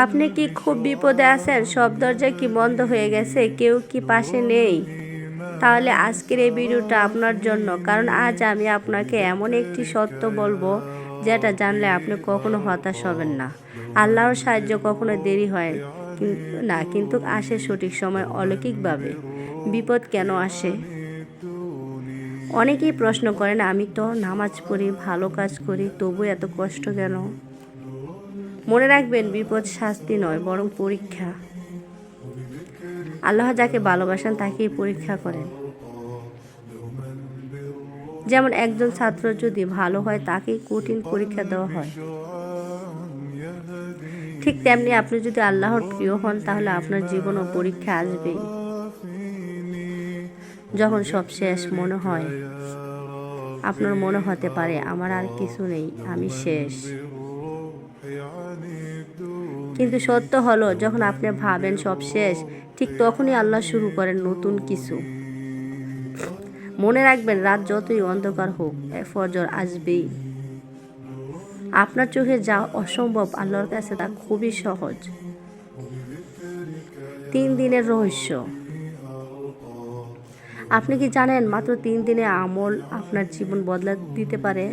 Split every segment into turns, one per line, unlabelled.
আপনি কি খুব বিপদে আছেন? সব দরজা কি বন্ধ হয়ে গেছে? কেউ কি পাশে নেই? তাহলে আজকের এই ভিডিওটা আপনার জন্য, কারণ আজ আমি আপনাকে এমন একটি সত্য বলবো যেটা জানলে আপনি কখনো হতাশ হবেন না। আল্লাহর সাহায্য কখনো দেরি হয় না, কিন্তু আসে সঠিক সময় অলৌকিকভাবে। বিপদ কেন আসে? অনেকেই প্রশ্ন করেন, আমি তো নামাজ পড়ি, ভালো কাজ করি, তবু এত কষ্ট কেন? মনে রাখবেন, বিপদ শাস্তি নয়, বরং পরীক্ষা। আল্লাহ যাকে ভালোবাসেন তাকেই পরীক্ষা করেন। যেমন একজন ছাত্র যদি ভালো হয় তাকেই কঠিন পরীক্ষা দেওয়া হয়, ঠিক তেমনি আপনি যদি আল্লাহর প্রিয় হন তাহলে আপনার জীবনও পরীক্ষা আসবেই। যখন সব শেষ মনে হয়, আপনার মনে হতে পারে আমার আর কিছু নেই, আমি শেষ। কিন্তু সত্য হলো, যখন আপনি ভাবেন সব শেষ, ঠিক তখনই আল্লাহ শুরু করেন নতুন কিছু। মনে রাখবেন, রাত যতই অন্ধকার হোক, ফজর আসবেই। আপনার চোখে যা অসম্ভব, আল্লাহর কাছে তা খুবই সহজ। 3 দিনের রহস্য। আপনি কি জানেন, মাত্র 3 দিনে আমল আপনার জীবন বদলে দিতে পারে?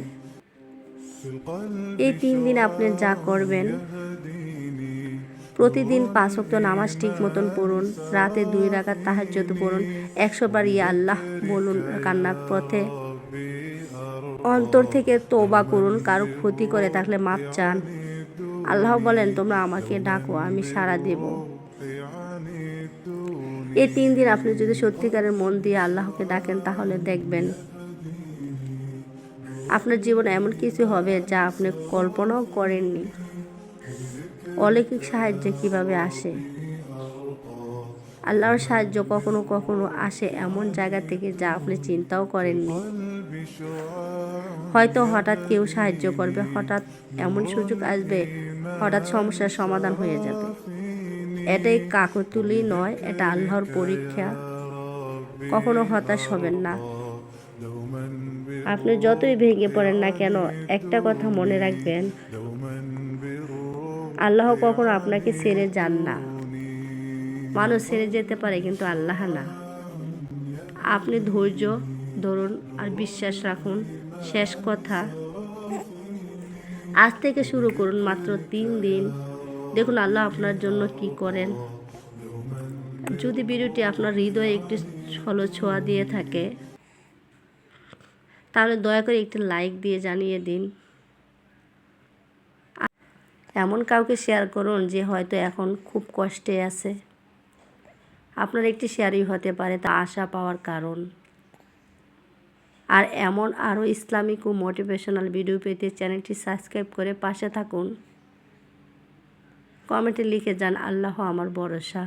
এই 3 দিনে আপনি যা করবেন, প্রতিদিন 5 ওয়াক্ত নামাজ ঠিক মতন পড়ুন, রাতে 2 রাকাত তাহাজ্জুদ পড়ুন, 100 বার ইয়া আল্লাহ বলুন কান্নার পথে, অন্তর থেকে তওবা করুন, কারো ক্ষতি করে থাকলে মাপ চান। আল্লাহ বলেন, তোমরা আমাকে ডাকো, আমি সাড়া দেব। এই 3 দিন আপনি যদি সত্যিকারের মন দিয়ে আল্লাহকে ডাকেন, তাহলে দেখবেন আপনার জীবনে এমন কিছু হবে যা আপনি কল্পনাও করেননি। অলৌকিক সাহায্য কিভাবে আসে? আল্লাহর সাহায্য কখনো কখনো আসে এমন জায়গা থেকে যা আপনি চিন্তাও করেননি। হয়তো হঠাৎ কেউ সাহায্য করবে, হঠাৎ এমন সুযোগ আসবে, হঠাৎ সমস্যার সমাধান হয়ে যাবে। এটাই কাকতালীয় নয়, এটা আল্লাহর পরীক্ষা। কখনো হতাশ হবেন না। আপনি যতই ভেঙে পড়েন না কেন, একটা কথা মনে রাখবেন, আল্লাহ কখনো আপনাকে ছেড়ে যান না। মানুষ ছেড়ে যেতে পারে, কিন্তু আল্লাহ না। আপনি ধৈর্য ধরুন আর বিশ্বাস রাখুন। শেষ কথা, আজ থেকে শুরু করুন, মাত্র 3 দিন, দেখুন আল্লাহ আপনার জন্য কি করেন। যদি ভিডিওটি আপনার হৃদয়ে একটি হলো ছোঁয়া দিয়ে থাকে, তাহলে দয়া করে একটি লাইক দিয়ে জানিয়ে দিন। এমন কাউকে শেয়ার করুন যে হয়তো এখন খুব কষ্টে আছে। আপনার একটি শেয়ারই হতে পারে তা আশা পাওয়ার কারণ। আর এমন আরও ইসলামিক ও মোটিভেশনাল ভিডিও পেতে চ্যানেলটি সাবস্ক্রাইব করে পাশে থাকুন। কমেন্টে লিখে যান, আল্লাহ আমার ভরসা।